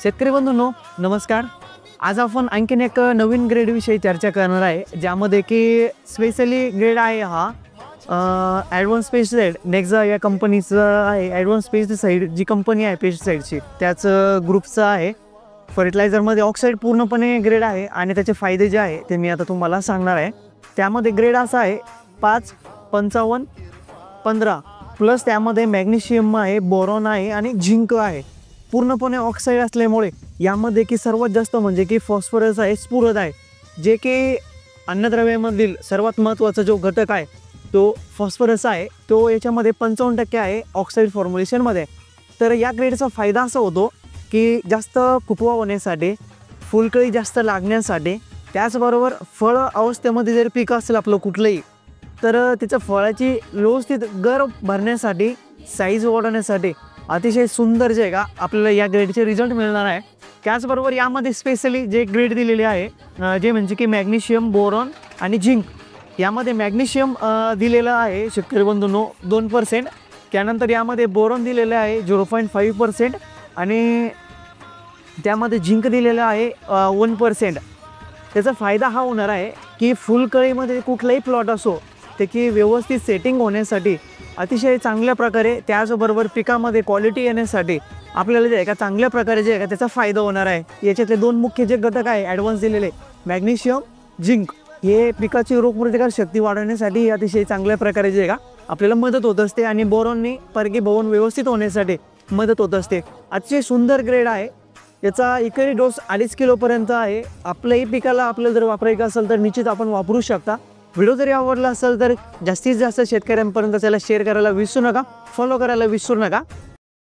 शेतकरी बंधूंनो नमस्कार। आज आपण आणखीन एक नवीन ग्रेड विषयी चर्चा करणार आहे, ज्यामध्ये की स्पेशली ग्रेड आहे हा ॲडव्हान्स पेस्टिसाइड नेक्झा या कंपनीचा आहे। ॲडव्हान्स पेस्टिसाइड जी कंपनी आहे पेस्टिसाइडची त्याच ग्रुपचा आहे। फर्टिलायझरमध्ये ऑक्साईड पूर्णपणे ग्रेड आहे आणि त्याचे फायदे जे आहे ते मी आता तुम्हाला सांगणार आहे। त्यामध्ये ग्रेड असा आहे 5, 55, 15 प्लस त्यामध्ये मॅग्नेशियम आहे, बोरॉन आहे आणि झिंक आहे। पूर्णपणे ऑक्साईड असल्यामुळे यामध्ये की सर्वात जास्त म्हणजे की फॉस्फरस आहे, स्फुरद आहे, जे की अन्नद्रव्यामधील सर्वात महत्त्वाचा जो घटक आहे तो फॉस्फरस आहे। तो याच्यामध्ये 55% आहे ऑक्साईड फॉर्म्युलेशनमध्ये। तर या ग्रेडचा फायदा असा होतो की जास्त फुटवा होण्यासाठी, फुलकळी जास्त लागण्यासाठी, त्याचबरोबर फळ अवस्थेमध्ये जर पीक असेल आपलं कुठलंही, तर त्याच्या फळाची व्यवस्थित गर भरण्यासाठी, साईज वाढवण्यासाठी अतिशय सुंदर जे का आपल्याला या ग्रेडचे रिझल्ट मिळणार आहे। त्याचबरोबर यामध्ये स्पेशली जे ग्रेड दिलेले आहे जे म्हणजे की मॅग्नेशियम, बोरॉन आणि झिंक। यामध्ये मॅग्नेशियम दिलेलं आहे शेतकरी बंधूंनो 2%, त्यानंतर यामध्ये बोरॉन दिलेलं आहे 0.5% आणि त्यामध्ये झिंक दिलेलं आहे 1%। त्याचा फायदा हा होणार आहे की फुलकळीमध्ये कुठलाही प्लॉट असो त्याची व्यवस्थित सेटिंग होण्यासाठी अतिशय चांगल्या प्रकारे, त्याचबरोबर पिकामध्ये क्वालिटी येण्यासाठी आपल्याला जे आहे का चांगल्या प्रकारे जे आहे का त्याचा फायदा होणार आहे। याच्यातले दोन मुख्य जे घटक आहे ॲडव्हान्स दिलेले मॅग्नेशियम, झिंक, हे पिकाची रोगप्रतिकार शक्ती वाढवण्यासाठी अतिशय चांगल्या प्रकारे जे आहे का आपल्याला मदत होत असते आणि बोरॉननी परगीभवन व्यवस्थित होण्यासाठी मदत होत असते। अतिशय सुंदर ग्रेड आहे। याचा एकरी डोस 2.5 किलोपर्यंत आहे। आपल्याही पिकाला आपल्याला जर वापरायचं असेल तर निश्चित आपण वापरू शकता। व्हिडिओ जरी आवडला असेल तर जास्तीत जास्त शेतकऱ्यांपर्यंत त्याला शेअर करायला विसरू नका, फॉलो करायला विसरू नका।